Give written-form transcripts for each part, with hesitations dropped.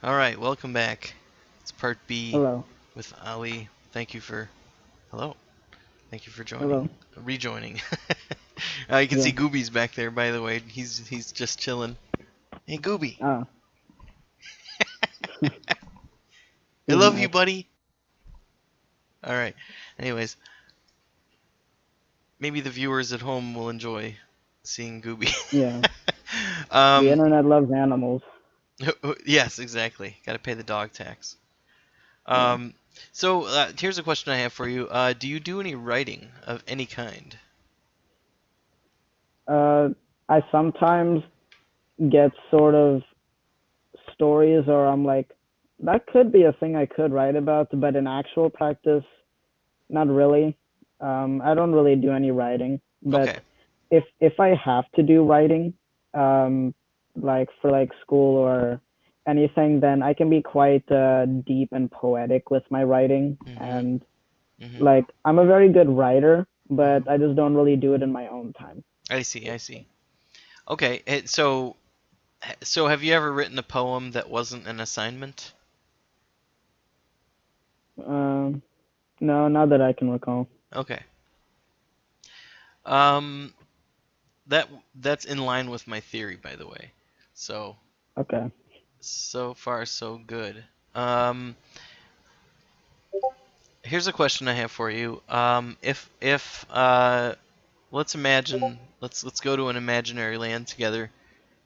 All right, welcome back. It's part B Hello. with Ali. Thank you for hello. Thank you for Hello. rejoining. You can see Yeah. Gooby's back there, by the way. He's just chilling. Hey, Gooby. Ah, I he's love you, nice. buddy. All right. Anyways, maybe the viewers at home will enjoy seeing Gooby. Yeah. The um, internet loves animals. yes, exactly. Got to pay the dog tax. Yeah. Um, so here's a question I have for you. Do you do any writing of any kind? Uh, I sometimes get sort of stories, or I'm like, that could be a thing I could write about, but in actual practice, not really. I don't really do any writing, but Okay. if I have to do writing, um, like for like school or anything, then I can be quite deep and poetic with my writing, Mhm. and Mhm. like I'm a very good writer, Mhm. but I just don't really do it in my own time. I see. I see. Okay. So have you ever written a poem that wasn't an assignment? Um, no, not that I can recall. Okay. Um, that that's in line with my theory, by the way. So Okay. so far so good. Um, Here's a question I have for you. If let's imagine let's go to an imaginary land together,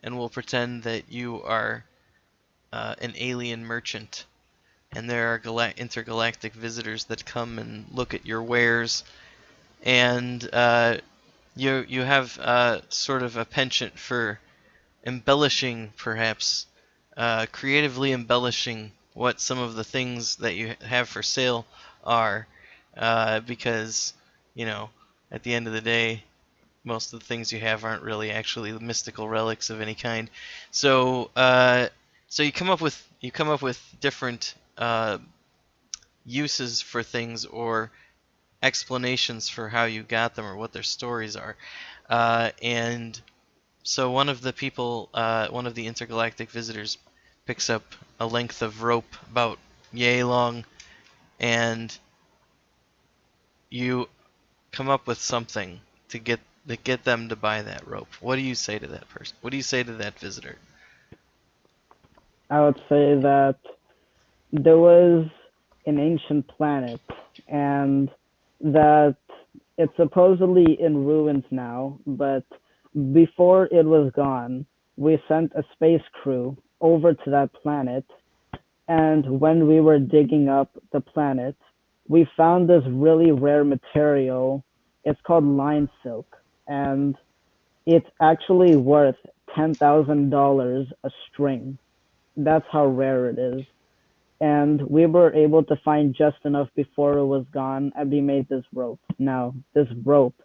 and we'll pretend that you are an alien merchant, and there are intergalactic visitors that come and look at your wares, and you have sort of a penchant for embellishing, perhaps creatively embellishing what some of the things that you have for sale are, because you know at the end of the day, most of the things you have aren't really actually mystical relics of any kind. So so you come up with different uses for things or explanations for how you got them or what their stories are. And so one of the intergalactic visitors, picks up a length of rope about yay long, and you come up with something to get them to buy that rope. What do you say to that person? What do you say to that visitor? I would say that there was an ancient planet, and that it's supposedly in ruins now, but before it was gone, we sent a space crew over to that planet, and when we were digging up the planet, we found this really rare material. It's called line silk, and it's actually worth $10,000 a string. That's how rare it is. And we were able to find just enough before it was gone, and we made this rope. Now, this rope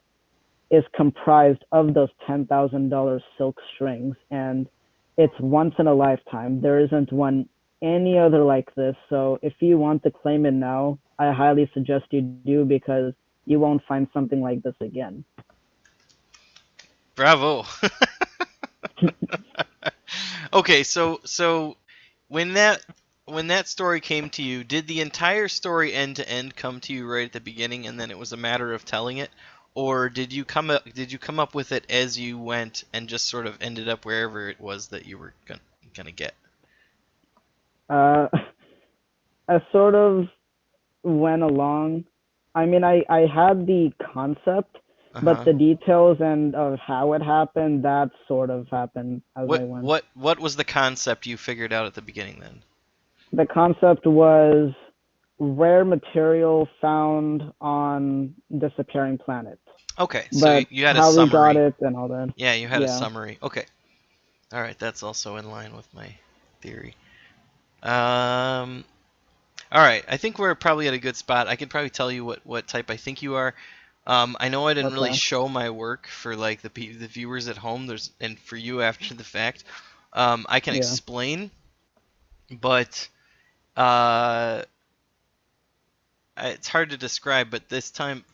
is comprised of those $10,000 silk strings, and it's once in a lifetime. There isn't one any other like this. So if you want to claim it now, I highly suggest you do, because you won't find something like this again. Bravo. Okay, so when that when that story came to you, did the entire story end to end come to you right at the beginning, and then it was a matter of telling it, or did you come up with it as you went and just sort of ended up wherever it was that you were gonna get? uh, I sort of went along. I mean, I had the concept, Uh but huh. the details and of how it happened, that sort of happened as I What went. what what was the concept you figured out at the beginning then? The concept was rare material found on disappearing planet, Okay, so you, but you had a how we got summary. it and all that. Yeah, you had a Yeah. summary. Okay. All right, that's also in line with my theory. Um, All right, I think we're probably at a good spot. I could probably tell you what type I think you are. I know I didn't really Okay. show my work for like the viewers at home. And for you after the fact. I can Yeah. explain, but uh, it's hard to describe. But this time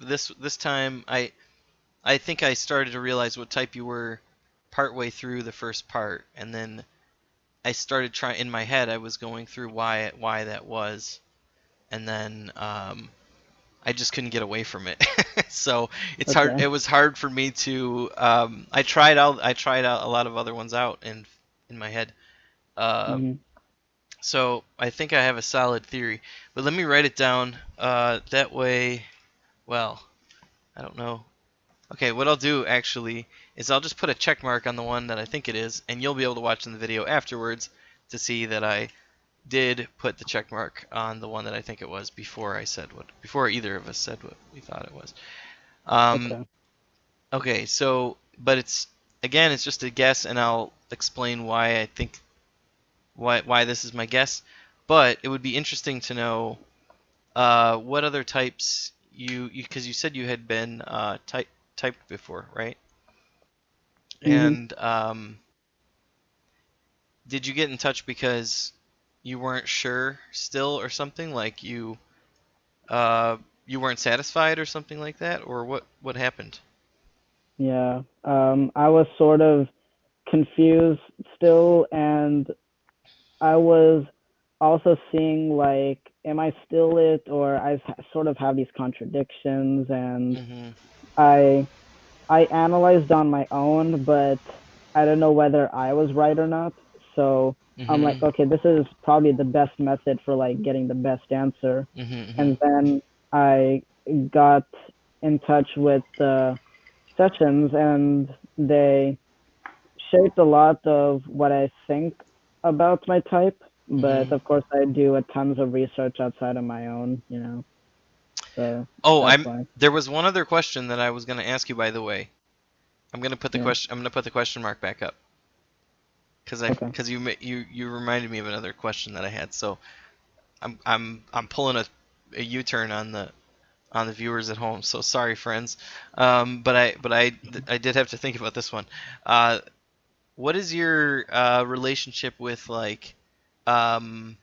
I think I started to realize what type you were partway through the first part, and then I started trying in my head. I was going through why that was, and then I just couldn't get away from it. So it's hard. Okay. It was hard for me to. I tried out a lot of other ones out in my head. Uh, Mhm. so I think I have a solid theory, but let me write it down. That way, well, I don't know. Okay, what I'll do actually is I'll just put a check mark on the one that I think it is, and you'll be able to watch in the video afterwards to see that I did put the check mark on the one that I think it was before either of us said what we thought it was. Um, Okay. okay, so but it's again it's just a guess, and I'll explain why I think why this is my guess. But it would be interesting to know what other types because you said you had been typed before, right? Mhm. And did you get in touch because you weren't sure still, or something like uh, you weren't satisfied, or something like that, or what happened? Yeah. I was sort of confused still, and I was also seeing like, am I still it, or sort of have these contradictions, and Mhm. I I analyzed on my own, but I don't know whether I was right or not. So I'm like, Mhm. okay, this is probably the best method for like getting the best answer. Mhm. Mhm. And then I got in touch with the sessions, and they shaped a lot of what I think about my type. But Mhm. of course, I do a tons of research outside of my own. So Oh, that's I'm. why. There was one other question that I was going to ask you. By the way, Yeah. I'm gonna put the question mark back up Okay. because you reminded me of another question that I had. So I'm pulling a U-turn on the viewers at home. So sorry, friends. I did have to think about this one. Uh, what is your relationship with like um,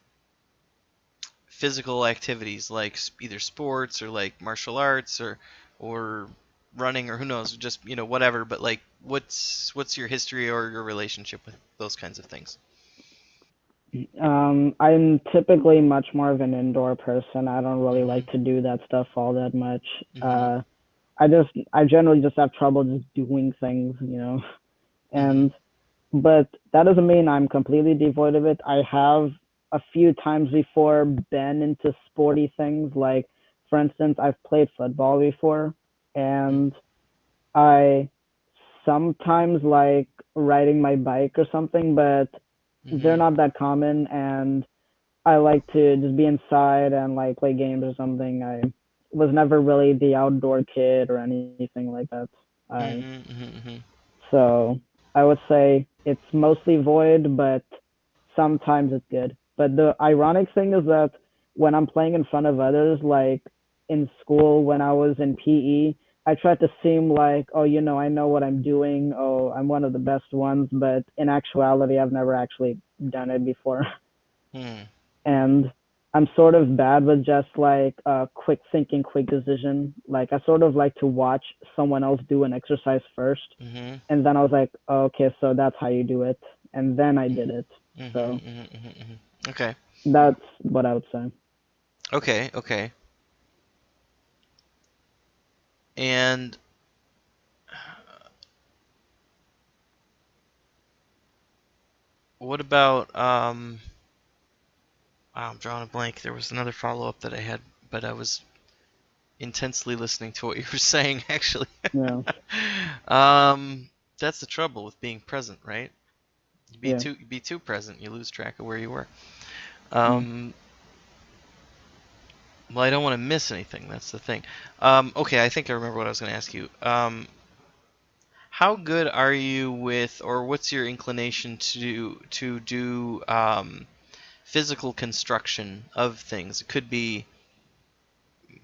physical activities, like either sports or like martial arts or running or who knows, just whatever. But like, what's your history or your relationship with those kinds of things? I'm typically much more of an indoor person. I don't really Mhm. like to do that stuff all that much. Mhm. Uh, I generally just have trouble just doing things. Mhm. And but that doesn't mean I'm completely devoid of it. I have a few times before been into sporty things. Like, for instance, I've played football before, and I sometimes like riding my bike or something, but they're Mhm. not that common, and I like to just be inside and like play games or something. I was never really the outdoor kid or anything like that. I Mhm. Mhm. Mhm. So I would say it's mostly void, but sometimes it's good. But the ironic thing is that when I'm playing in front of others, like in school when I was in PE, I tried to seem like, oh, I know what I'm doing. Oh, I'm one of the best ones. But in actuality, I've never actually done it before. Mhm. And I'm sort of bad with just like quick thinking, quick decision. Like, I sort of like to watch someone else do an exercise first, Mhm. and then I was like, oh, okay, so that's how you do it, and then I did it. Mhm. So Mhm. Mhm. Mhm. Okay. that's what I would say. Okay. Okay. And what about wow, I'm drawing a blank. There was another follow up that I had, but I was intensely listening to what you were saying, actually. Yeah, um, that's the trouble with being present, right? yeah. You be too present, you lose track of where you were. Mm. Um, well, I don't want to miss anything. That's the thing. Okay, I think I remember what I was going to ask you. How good are you with, or what's your inclination to do physical construction of things? It could be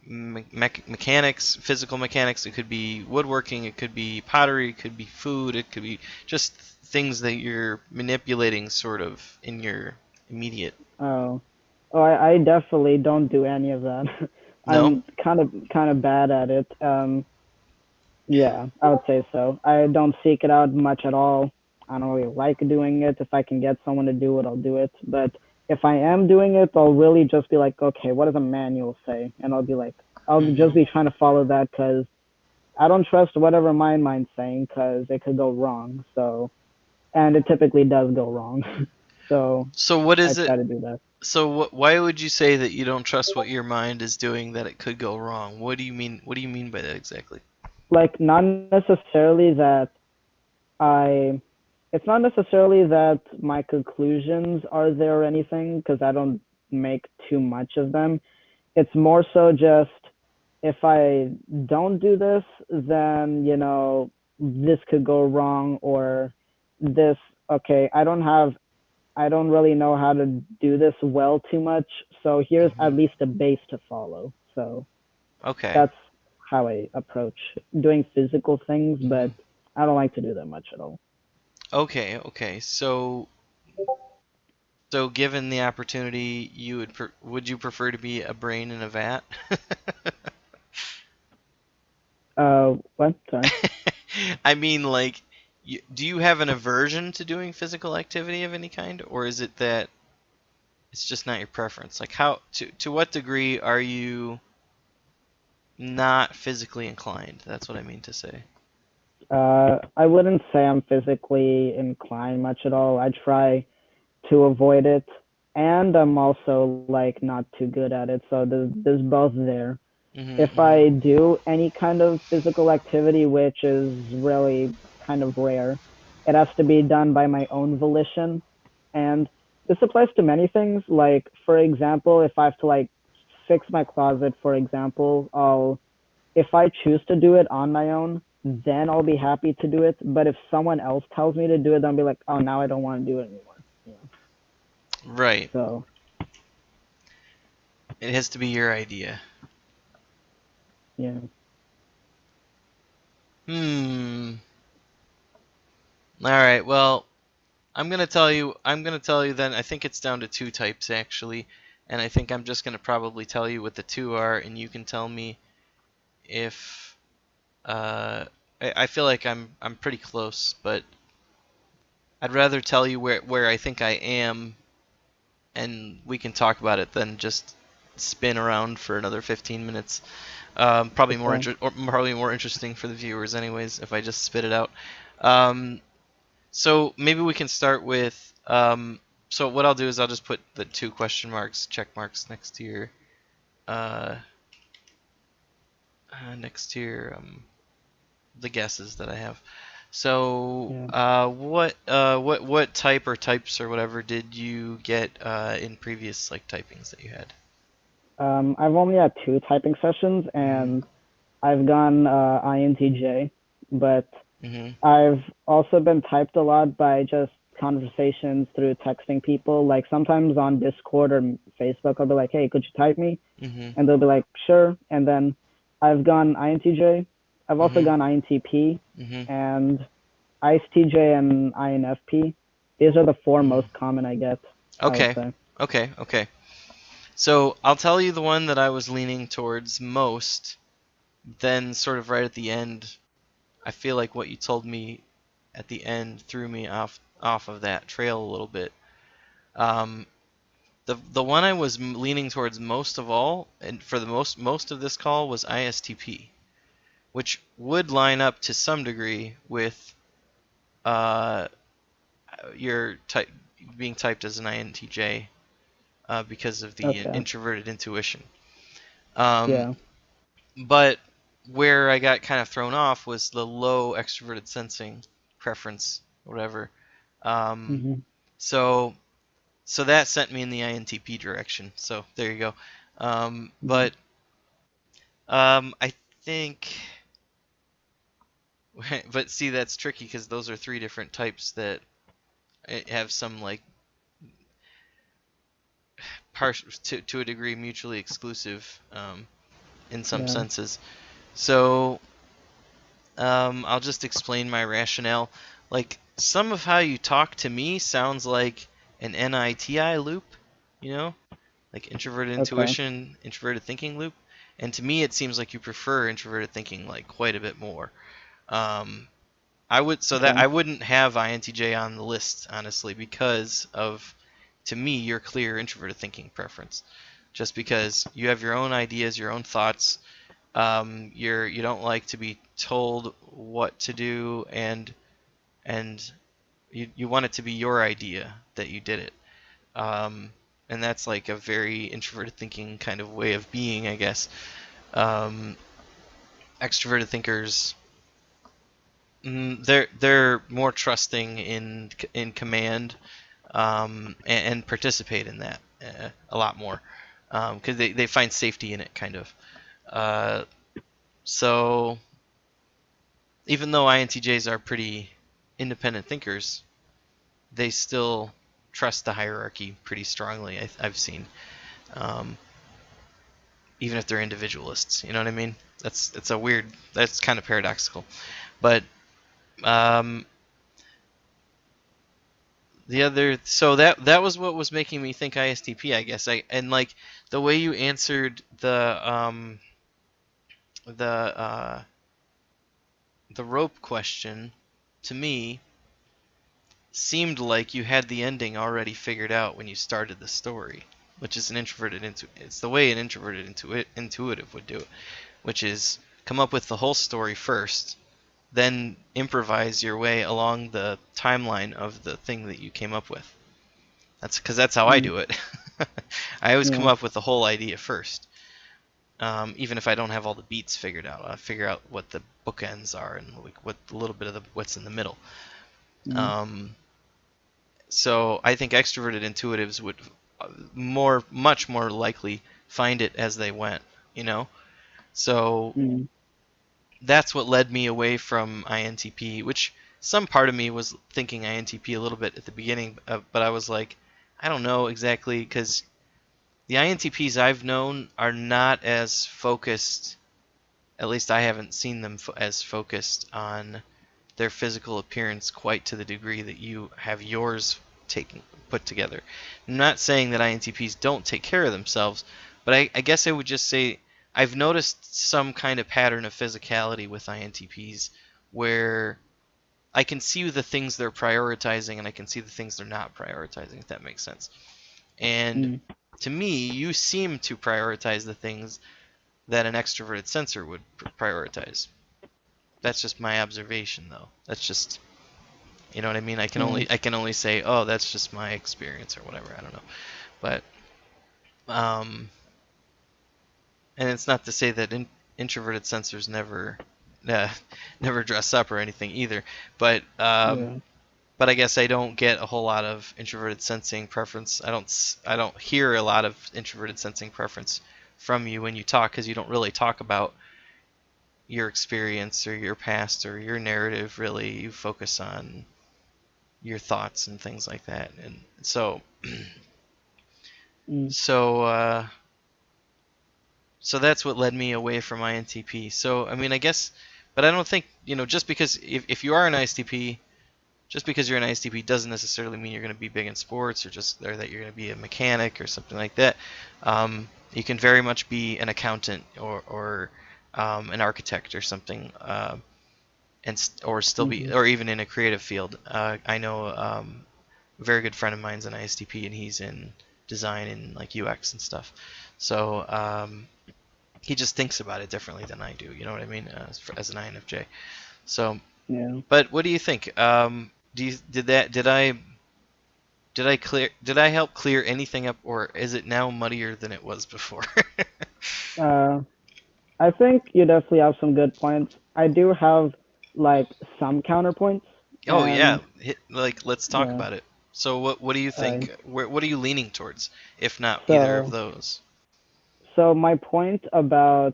mechanics, physical mechanics. It could be woodworking. It could be pottery. It could be food. It could be just things that you're manipulating, sort of in your immediate. Oh, I definitely don't do any of that. No. I'm kind of bad at it. Yeah, I would say so. I don't seek it out much at all. I don't really like doing it. If I can get someone to do it, I'll do it. But if I am doing it, I'll really just be like, okay, what does a manual say? And I'll be like, I'll just Mhm. be trying to follow that because I don't trust whatever my mind's saying because it could go wrong. So, and it typically does go wrong. So So what I is it? try to do that. So why would you say that you don't trust what your mind is doing, that it could go wrong? What do you mean? What do you mean by that exactly? Like, not necessarily that I, it's not necessarily that my conclusions are there or anything because I don't make too much of them. It's more so just if I don't do this, then, this could go wrong or this, okay, I don't really know how to do this well too much. So here's at Mhm. least a base to follow. So Okay. that's how I approach doing physical things, but Mhm. I don't like to do that much at all. Okay. Okay. So given the opportunity, would you prefer to be a brain in a vat? What? Sorry. I mean, like, do you have an aversion to doing physical activity of any kind, or is it that it's just not your preference? Like, how to what degree are you not physically inclined? That's what I mean to say. I wouldn't say I'm physically inclined much at all. I try to avoid it, and I'm also like not too good at it. So there's both there. Mhm. If Mhm. I do any kind of physical activity, which is really kind of rare, it has to be done by my own volition. And this applies to many things. Like, for example, if I have to like fix my closet, for example, if I choose to do it on my own, then I'll be happy to do it. But if someone else tells me to do it, then I'll be like, oh, now I don't want to do it anymore. Yeah. Right. So, It has to be your idea. yeah. Hmm. All right. Well, I'm gonna tell you then. I think it's down to two types actually, and I think I'm just gonna probably tell you what the two are, and you can tell me if I feel like I'm pretty close, but I'd rather tell you where I think I am, and we can talk about it than just spin around for another 15 minutes. Okay. Probably more interesting for the viewers, anyways, if I just spit it out. Um, so maybe we can start with. So what I'll do is I'll just put the two question marks, check marks uh, next to your the guesses that I have. So, Yeah. what type or types or whatever did you get in previous like typings that you had? I've only had two typing sessions, Mhm. and I've gone INTJ, but Mhm. I've also been typed a lot by just conversations through texting people. Like sometimes on Discord or Facebook, I'll be like, "Hey, could you type me?" Mhm. And they'll be like, "Sure." And then I've gone INTJ. I've also Mhm. gone INTP Mhm. and ISTJ and INFP. These are the four Mhm. most common I get, I would Okay. say. Okay. Okay. So I'll tell you the one that I was leaning towards most. Then, sort of right at the end, I feel like what you told me at the end threw me off of that trail a little bit. Um, the one I was leaning towards most of all, and for the most of this call, was ISTP, which would line up to some degree with uh, your type being typed as an INTJ because of the Okay. introverted intuition. Um, Yeah. but where I got kind of thrown off was the low extroverted sensing preference, whatever. Um, Hmm. so so that sent me in the INTP direction. So there you go. Hmm. I think, but see, that's tricky because those are three different types that have some like partial to a degree mutually exclusive in some Yeah. senses. So I'll just explain my rationale. Like some of how you talk to me sounds like an NITI loop, you know, like introverted Okay. intuition, introverted thinking loop. And to me, it seems like you prefer introverted thinking like quite a bit more. Um, I would so that Okay. I wouldn't have INTJ on the list honestly because of to me your clear introverted thinking preference. Just because you have your own ideas, your own thoughts, you don't like to be told what to do, and you want it to be your idea that you did it. Um, and that's like a very introverted thinking kind of way of being, I guess. Um, Extroverted thinkers, they're more trusting in command, and participate in that a lot more because they find safety in it, kind of. Uh, so even though INTJs are pretty independent thinkers, they still trust the hierarchy pretty strongly. I've seen, um, even if they're individualists. You know what I mean? That's it's a weird. That's kind of paradoxical. But um, the other, so that was what was making me think ISTP, I guess. And like the way you answered the the rope question to me seemed like you had the ending already figured out when you started the story, which is an introverted into it's the way an introverted intuitive would do it, which is come up with the whole story first, then improvise your way along the timeline of the thing that you came up with. That's because that's how I Mm, do it. I always come yeah. up with the whole idea first, even if I don't have all the beats figured out. I figure out what the bookends are and like what a little bit of what's in the middle. Mm, Um, so I think extroverted intuitives would much more likely find it as they went. You know, so mm, that's what led me away from INTP, which some part of me was thinking INTP a little bit at the beginning, but I was like, I don't know exactly because the INTPs I've known are not as focused. At least I haven't seen them as focused on their physical appearance quite to the degree that you have yours taken put together. I'm not saying that INTPs don't take care of themselves, but I guess I would just say I've noticed some kind of pattern of physicality with INTPs where I can see the things they're prioritizing and I can see the things they're not prioritizing, if that makes sense. And mm, to me, you seem to prioritize the things that an extroverted sensor would prioritize. That's just my observation, though. That's just, you know what I mean. yeah. I can only say, oh, that's just my experience or whatever. I don't know, but um, and it's not to say that introverted sensors never uh, never dress up or anything either. But Yeah. but I guess I don't get a whole lot of introverted sensing preference. I don't hear a lot of introverted sensing preference from you when you talk because you don't really talk about your experience or your past or your narrative. Really, you focus on your thoughts and things like that. And so Mm, so so that's what led me away from INTP. So I mean, I guess, but I don't think just because if you are an ISTP, just because you're an ISTP doesn't necessarily mean you're going to be big in sports or that you're going to be a mechanic or something like that. You can very much be an accountant or an architect or something, or still be, mhm, or even in a creative field. I know a very good friend of mine's an ISTP and he's in design and like UX and stuff. So he just thinks about it differently than I do. You know what I mean? As an INFJ. So, yeah. but what do you think? Did I help clear anything up, or is it now muddier than it was before? Uh, I think you definitely have some good points. I do have like some counterpoints, Oh yeah, and like let's talk yeah. about it. So what do you Uh, think? What are you leaning towards, if not either of so those? So my point about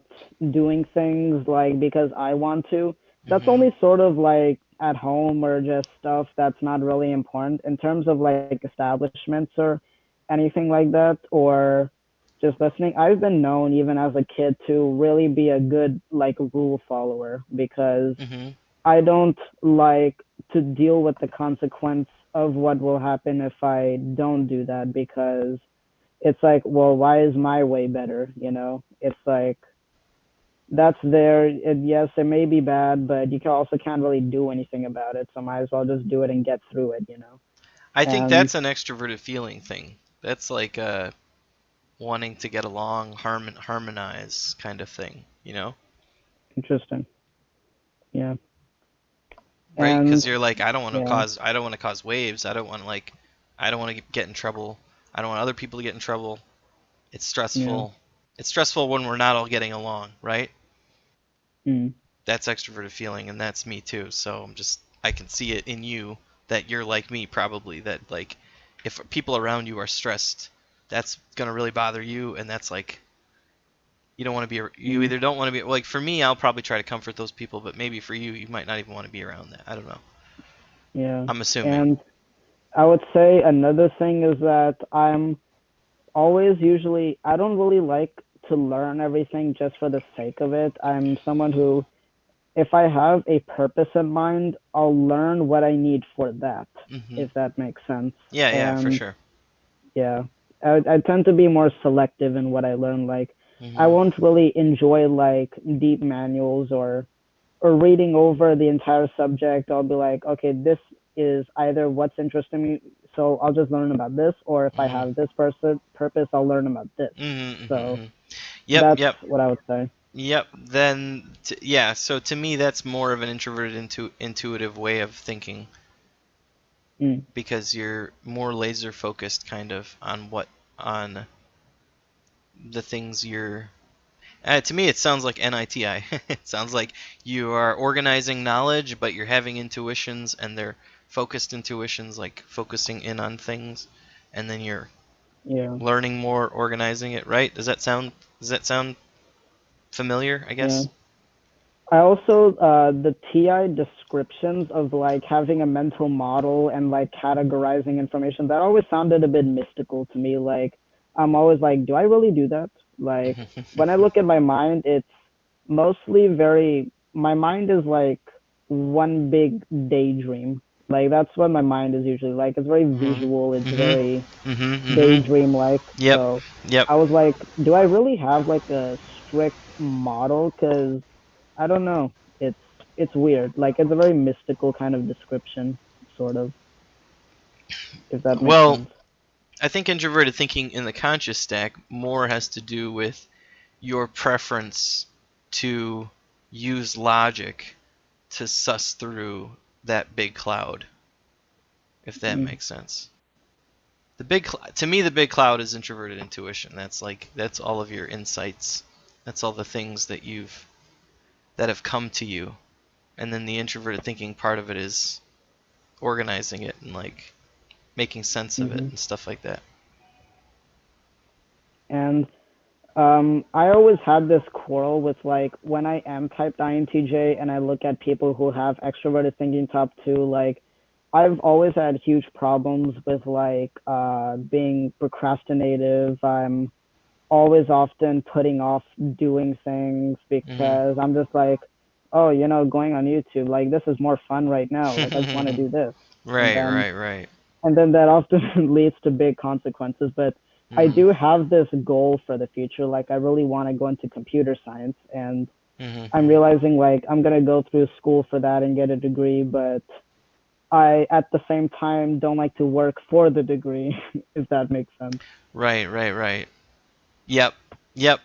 doing things like because I want to, that's Mm-hmm. only sort of like at home or just stuff that's not really important in terms of like establishments or anything like that or just listening. I've been known even as a kid to really be a good like rule follower because Mm-hmm. I don't like to deal with the consequence of what will happen if I don't do that because it's like, well, why is my way better? It's like that's there. Yes, it may be bad, but you can also can't really do anything about it. So might as well just do it and get through it, you know. I think And that's an extroverted feeling thing. That's like wanting to get along, harmonize kind of thing, you know? interesting, yeah, Right? Because and you're like, yeah, I don't want to cause waves. I don't want to get in trouble. I don't want other people to get in trouble. It's yeah, stressful. It's stressful when we're not all getting along, right? mm, That's extroverted feeling, and that's me too. So I can see it in you that you're like me probably. That like, if people around you are stressed, that's gonna really bother you, and that's like you don't want to be. You mm, either don't want to be like for me, I'll probably try to comfort those people, but maybe for you, you might not even want to be around that. I don't know. yeah, I'm assuming. and I would say another thing is that I don't really like to learn everything just for the sake of it. I'm someone who, if I have a purpose in mind, I'll learn what I need for that, Mhm. if that makes sense. Yeah, yeah, for And sure. yeah, I tend to be more selective in what I learn. Like, I Mhm. won't really enjoy like deep manuals or reading over the entire subject. I'll be like, okay, this is either what's interesting me, so I'll just learn about this, or if I Mhm. have this purpose, I'll learn about this. Mhm. Mhm. So Mhm. Yep. that's Yep. what I would say. Yep. Yeah. So to me, that's more of an introverted, intuitive way of thinking Mm, because you're more laser focused, kind of on the things you're. To me, it sounds like NITI. It sounds like you are organizing knowledge, but you're having intuitions, and they're focused intuitions, like focusing in on things, and then you're yeah, learning more, organizing it. Right? Does that sound familiar? I yeah. guess. I also the TI descriptions of like having a mental model and like categorizing information that always sounded a bit mystical to me. Like I'm always like, do I really do that? Like when I look at my mind, it's mostly very my mind is like one big daydream. Like that's what my mind is usually like. It's very Mhm. visual. It's Mhm. very Mhm. Mhm. daydream like. Yep. So Yep. I was like, do I really have like a strict model? Because I don't know. It's it's weird. Like it's a very mystical kind of description, sort of, if that makes Well, sense. I think introverted thinking in the conscious stack more has to do with your preference to use logic to suss through that big cloud, if that Mm, makes sense. To me, the big cloud is introverted intuition. That's all of your insights. That's all the things that have come to you. And then the introverted thinking part of it is organizing it and like making sense of it hmm and stuff like that. And I always had this quarrel with like when I am typed INTJ and I look at people who have extroverted thinking top two, like I've always had huge problems with like being procrastinative. I'm always often putting off doing things Mhm. because I'm just like, oh, going on YouTube, like this is more fun right now. Like I just want to do this. And Right, then right, right. and then that often leads to big consequences. But I Mhm. do have this goal for the future. Like I really want to go into computer science, and Mhm. I'm Mhm. realizing like I'm gonna go through school for that and get a degree, but I at the same time don't like to work for the degree, if that makes sense. Right, right, right. Yep. Yep.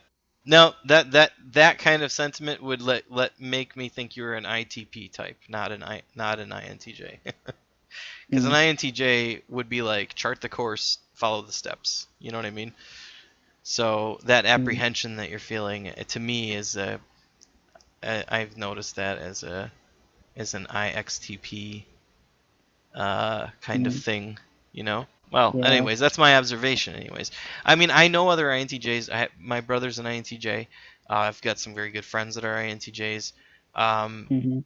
No, that kind of sentiment would let make me think you're an ITP type, not an INTJ. Because an Mm, INTJ would be like chart the course, follow the steps. You know what I mean? So that mm, apprehension that you're feeling, to me, I've noticed that as an IXTP kind of mm, thing, you know? Well, yeah. anyways, that's my observation. Anyways, I mean, I know other INTJs. My brother's an INTJ. I've got some very good friends that are INTJs. Um, hmm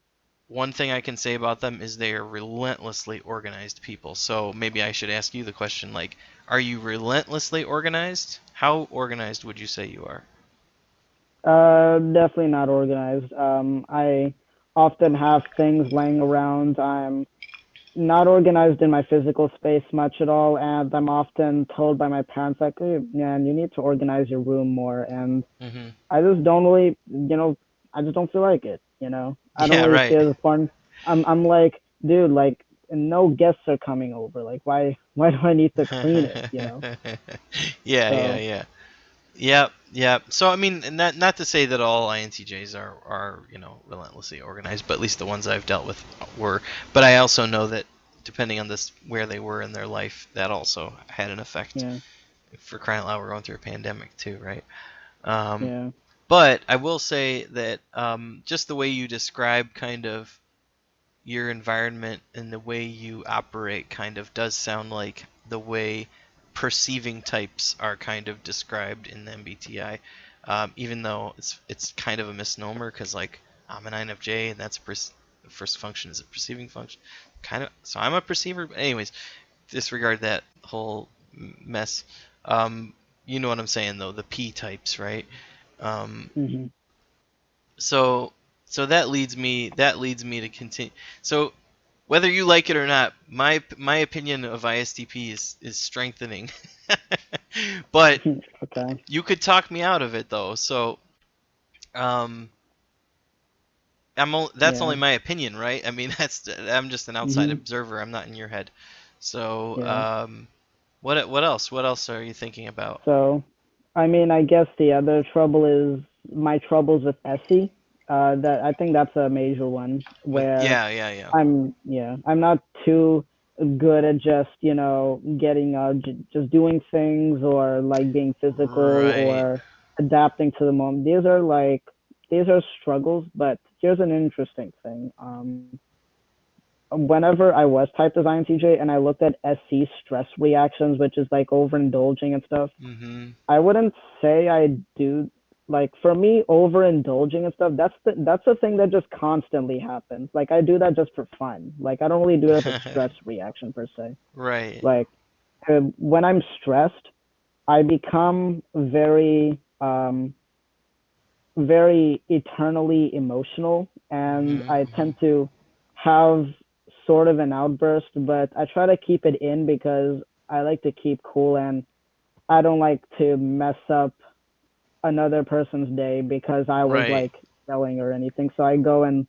one thing I can say about them is they are relentlessly organized people. So maybe I should ask you the question, like, are you relentlessly organized? How organized would you say you are? Definitely not organized. I often have things laying around. I'm not organized in my physical space much at all, and I'm often told by my parents like, "Hey, man, you need to organize your room more." And Mhm. I just don't really, I just don't feel like it. I don't Yeah, really see right. it as fun. I'm like, dude, like, no guests are coming over. Like, why do I need to clean it? Yeah, yeah, So yeah. Yep, yep. So I mean, not to say that all INTJs are relentlessly organized, but at least the ones I've dealt with were. But I also know that depending on this where they were in their life, that also had an effect. yeah, For crying out loud, we're going through a pandemic too, right? Um, yeah, but I will say that just the way you describe kind of your environment and the way you operate kind of does sound like the way perceiving types are kind of described in the MBTI, even though it's kind of a misnomer because like I'm an INFJ and that's the first function is a perceiving function, kind of. So I'm a perceiver. But anyways, disregard that whole mess. Um, you know what I'm saying though, the P types, right? Um, hmm so so that leads me to continue. So whether you like it or not, my opinion of ISTP is strengthening. But okay, you could talk me out of it though. So um, that's yeah, only my opinion, right? I mean, I'm just an outside hmm observer. I'm not in your head. So yeah. what else? What else are you thinking about? So, I mean, I guess the other trouble is my troubles with Essie. That I think that's a major one With where yeah, yeah, yeah. I'm not too good at just getting just doing things or like being physical Right. or adapting to the moment. These are struggles, but here's an interesting thing. Whenever I was typed as INTJ and I looked at SC stress reactions, which is like overindulging and stuff, Mhm. I wouldn't say I do. Like for me, overindulging and stuff, that's the thing that just constantly happens. Like I do that just for fun. Like I don't really do it as a stress reaction per se. Right. Like when I'm stressed, I become very eternally emotional, and Mhm. I Mhm. tend to have sort of an outburst, but I try to keep it in because I like to keep cool and I don't like to mess up another person's day because I was Right. like yelling or anything. So I go and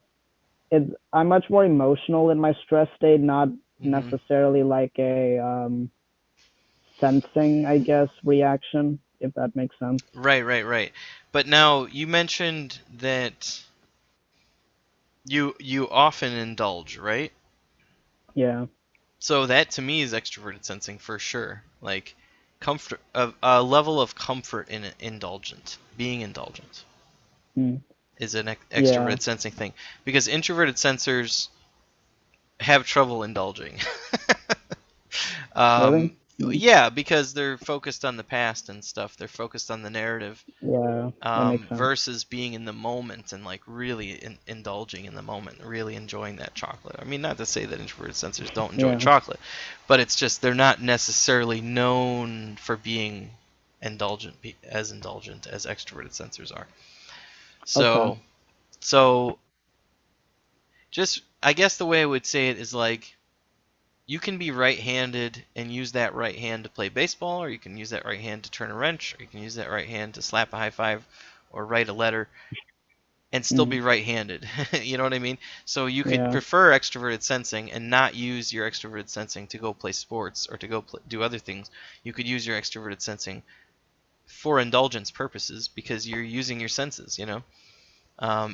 I'm much more emotional in my stress state, not Mhm. necessarily like a sensing, I guess, reaction, if that makes sense. Right, right, right. But now you mentioned that you often indulge, right? Yeah. So that to me is extroverted sensing for sure. Like comfort a level of comfort in indulgent. Being indulgent Mm. is an Yeah. extroverted sensing thing because introverted sensors have trouble indulging. Really? um, Mm. yeah, because they're focused on the past and stuff. They're focused on the narrative Yeah. That makes sense. versus being in the moment and like really indulging in the moment, really enjoying that chocolate. I mean, not to say that introverted sensors don't enjoy Yeah. chocolate, but it's just they're not necessarily known for being indulgent as extroverted sensors are. Okay. So, so just I guess the way I would say it is like you can be right-handed and use that right hand to play baseball, or you can use that right hand to turn a wrench, or you can use that right hand to slap a high five or write a letter and still Mm. be right-handed. You know what I mean? So you could Yeah. prefer extroverted sensing and not use your extroverted sensing to go play sports or to go do other things. You could use your extroverted sensing for indulgence purposes because you're using your senses, you know?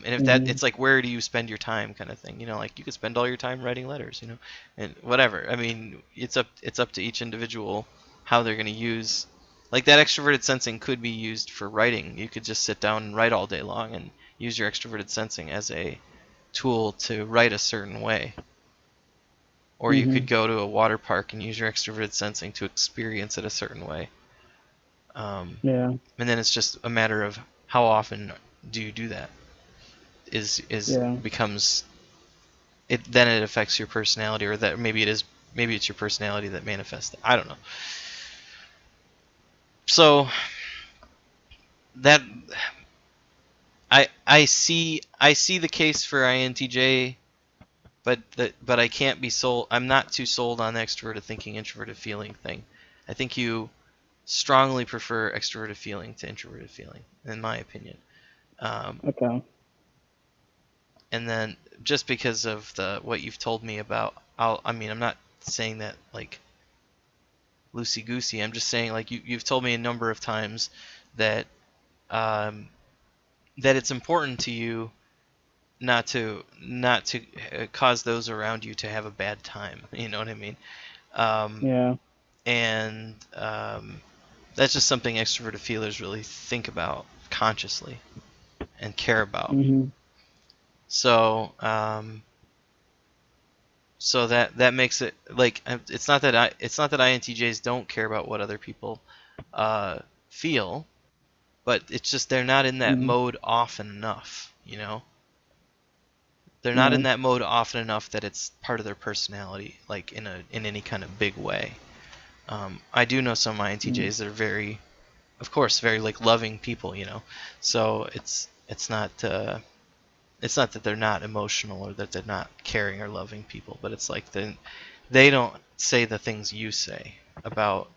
And if that, Mhm. it's like, where do you spend your time kind of thing, you know, like you could spend all your time writing letters, you know, and whatever. I mean, it's up to each individual how they're going to use, like that extroverted sensing could be used for writing. You could just sit down and write all day long and use your extroverted sensing as a tool to write a certain way. Or you could Mhm. go to a water park and use your extroverted sensing to experience it a certain way. Yeah. And then it's just a matter of how often do you do that is Yeah. becomes it, then it affects your personality, or that maybe it's your personality that manifests it. I don't know. So that I see the case for INTJ, but I can't be sold. I'm not too sold on the extroverted thinking, introverted feeling thing. I think you strongly prefer extroverted feeling to introverted feeling, in my opinion. Um, Okay. and then just because of the what you've told me about, I mean, I'm not saying that like loosey goosey. I'm just saying like you've told me a number of times that um, that it's important to you not to cause those around you to have a bad time. You know what I mean? Um, Yeah. and that's just something extroverted feelers really think about consciously and care about. Mhm. So so that makes it like it's not that INTJs don't care about what other people uh, feel, but it's just they're not in that Mhm. mode often enough. You know, they're not Yeah. in that mode often enough that it's part of their personality, like in any kind of big way. I do know some Mhm. INTJs that are very, of course, very like loving people. You know, so it's not that they're not emotional or that they're not caring or loving people, but it's like they don't say the things you say about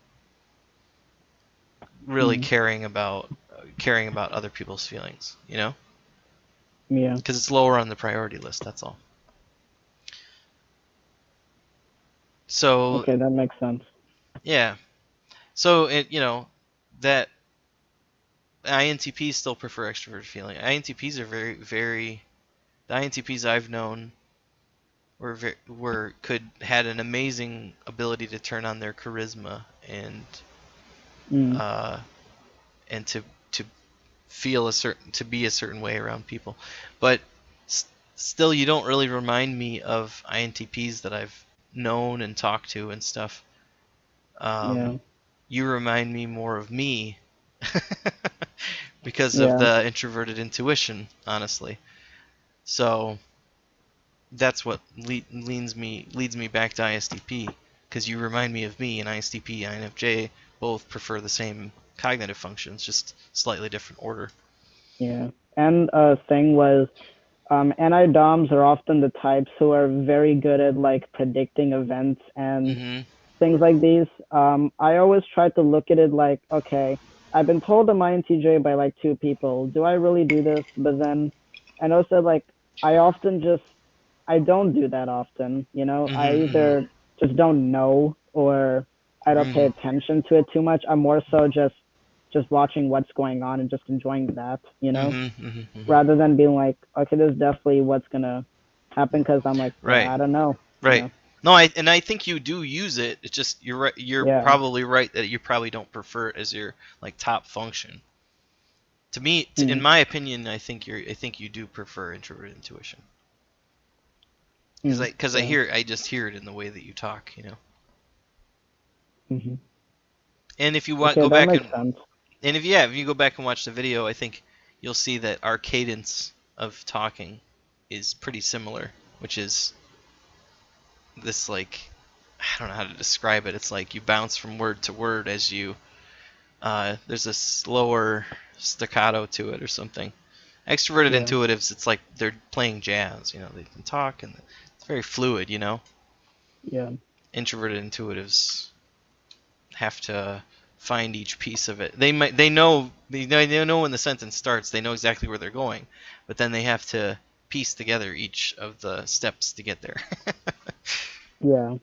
really Mhm. caring about other people's feelings, you know? Yeah. Because it's lower on the priority list, that's all. So, Okay, that makes sense. yeah. So, that INTPs still prefer extroverted feeling. INTPs are very, very. The INTPs I've known had an amazing ability to turn on their charisma Mm. uh, and to feel to be a certain way around people. But still, you don't really remind me of INTPs that I've known and talked to and stuff. Yeah. Um, you remind me more of me because of Yeah. the introverted intuition, honestly. So that's what leads me back to ISTP because you remind me of me, and ISTP, INFJ both prefer the same cognitive functions, just slightly different order. Yeah. And thing was, anti-doms are often the types who are very good at like predicting events and Mhm. things like these. I always try to look at it like, okay, I've been told I'm INTJ by like two people. Do I really do this? But then I noticed that like I often just I don't do that often. You know, I Mhm. Mhm. either just don't know or I don't pay Mhm. attention to it too much. I'm more so just watching what's going on and just enjoying that. You know, Mhm. Mhm. Mhm. rather than being like, okay, this is definitely what's gonna happen because I'm like, well, Right. I don't know. You Right. know, No, I think you do use it. It's just you're right. You're yeah. probably right that you probably don't prefer it as your like top function. To me, in Mm, my opinion, I think you do prefer introverted intuition because mm, I yeah. just hear it in the way that you talk, you know. Hmm. And if you want Okay, go that back makes sense. if you go back and watch the video, I think you'll see that our cadence of talking is pretty similar, which is this like I don't know how to describe it. It's like you bounce from word to word as you there's a slower staccato to it or something. Extroverted Yeah, intuitives, it's like they're playing jazz. They can talk and it's very fluid. yeah, Introverted intuitives have to find each piece of it. They know when the sentence starts. They know exactly where they're going, but then they have to piece together each of the steps to get there. yeah.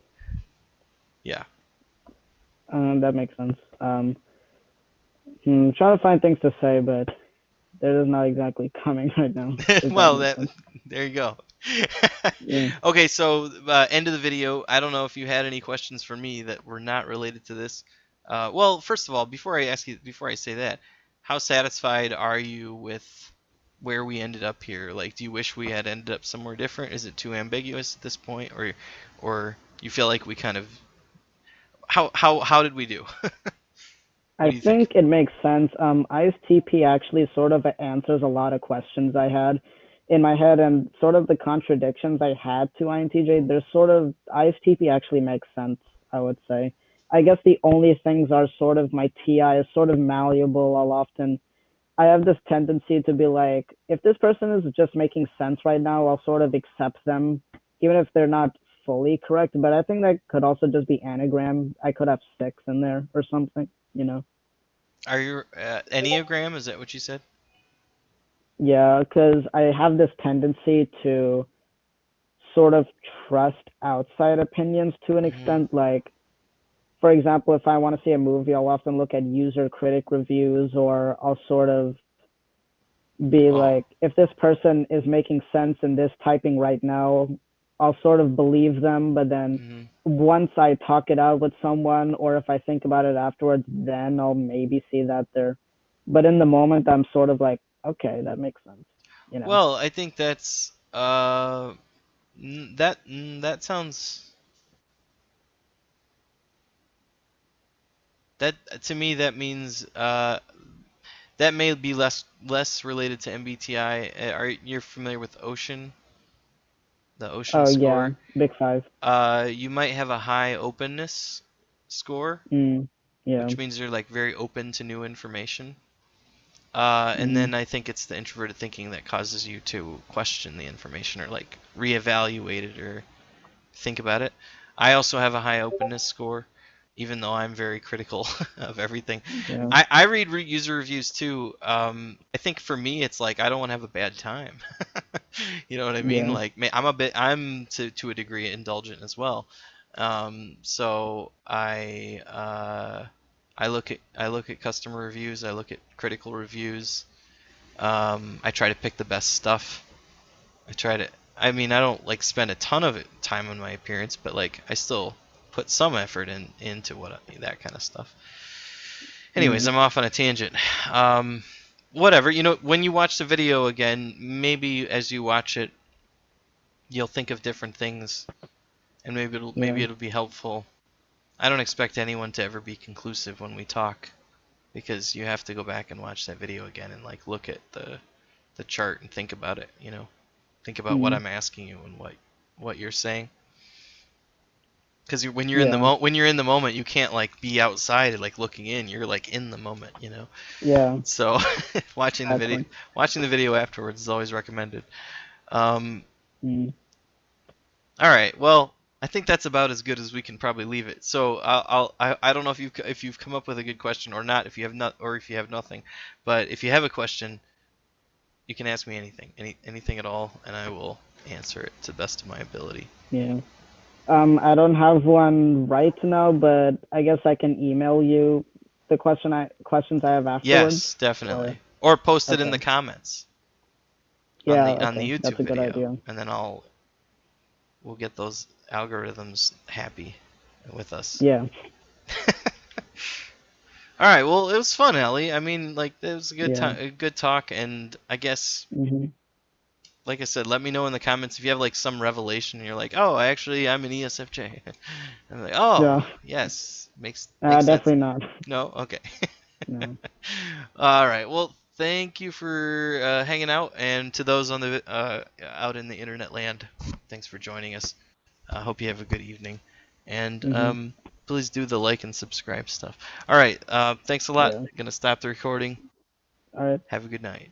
Yeah. That makes sense. Trying to find things to say, but they're just not exactly coming right now. If that Well, makes sense. there you go. Yeah. Okay, so end of the video. I don't know if you had any questions for me that were not related to this. Well, first of all, before I say that, how satisfied are you with where we ended up here? Like, do you wish we had ended up somewhere different? Is it too ambiguous at this point, or you feel like we kind of how did we do? What I do you think? think it makes sense. ISTP actually sort of answers a lot of questions I had in my head and sort of the contradictions I had to INTJ. There's sort of ISTP actually makes sense, I would say. I guess the only things are sort of my TI is sort of malleable. I have this tendency to be like, if this person is just making sense right now, I'll sort of accept them, even if they're not fully correct. But I think that could also just be anagram. I could have six in there or something, you know? Are you Enneagram? Is that what you said? Yeah, because I have this tendency to sort of trust outside opinions to an Mhm. extent. Like, for example, if I want to see a movie, I'll often look at user critic reviews, or I'll sort of be Oh. like, if this person is making sense in this typing right now, I'll sort of believe them. But then Mhm. once I talk it out with someone, or if I think about it afterwards, then I'll maybe see that they're. But in the moment, I'm sort of like, okay, that makes sense. You know? Well, I think that's that sounds that to me that means that may be less related to MBTI. Are you familiar with Ocean, the Ocean Oh yeah, score? big five. You might have a high openness score, Mm, yeah. which means you're like very open to new information. And Mm, then I think it's the introverted thinking that causes you to question the information or like reevaluate it or think about it. I also have a high openness score, even though I'm very critical of everything. yeah. I read user reviews too. I think for me, it's like I don't want to have a bad time. You know what I mean? Yeah. Like, I'm to a degree indulgent as well. So I look at customer reviews. I look at critical reviews. I try to pick the best stuff. I try to. I mean, I don't like spend a ton of time on my appearance, but like I still put some effort into that kind of stuff. Anyways, Mm, I'm off on a tangent. Um, Whatever. You know, when you watch the video again, maybe as you watch it, you'll think of different things, and maybe yeah. it'll be helpful. I don't expect anyone to ever be conclusive when we talk, because you have to go back and watch that video again and like look at the chart and think about it. You know, think about what Mm, I'm asking you and what you're saying. Because yeah. when you're in the moment, you can't like be outside like looking in. You're like in the moment, you know. Yeah. So Exactly. watching the video afterwards is always recommended. Um, Mm, all right, well, I think that's about as good as we can probably leave it. So I don't know if you've come up with a good question or not. If you have not or if you have nothing, but if you have a question, you can ask me anything, anything at all, and I will answer it to the best of my ability. yeah. I don't have one right now, but I guess I can email you the questions I have afterwards. Yes, Or definitely. Or post it in okay. the comments Yeah. on the Okay. YouTube That's a good video, idea. and then we'll get those algorithms happy with us. Yeah. All right, well, it was fun, Ellie. I mean, like it was a good Yeah. time, a good talk, and I guess, Mhm. like I said, let me know in the comments if you have like some revelation and you're like, oh, actually, I'm an ESFJ. And I'm like, oh, Yeah. yes, makes sense. Definitely not. No, okay. No. All right. Well, thank you for hanging out, and to those on the out in the internet land, thanks for joining us. I hope you have a good evening, and Mhm. please do the like and subscribe stuff. All right. Thanks a lot. Yeah. Gonna stop the recording. All right. Have a good night.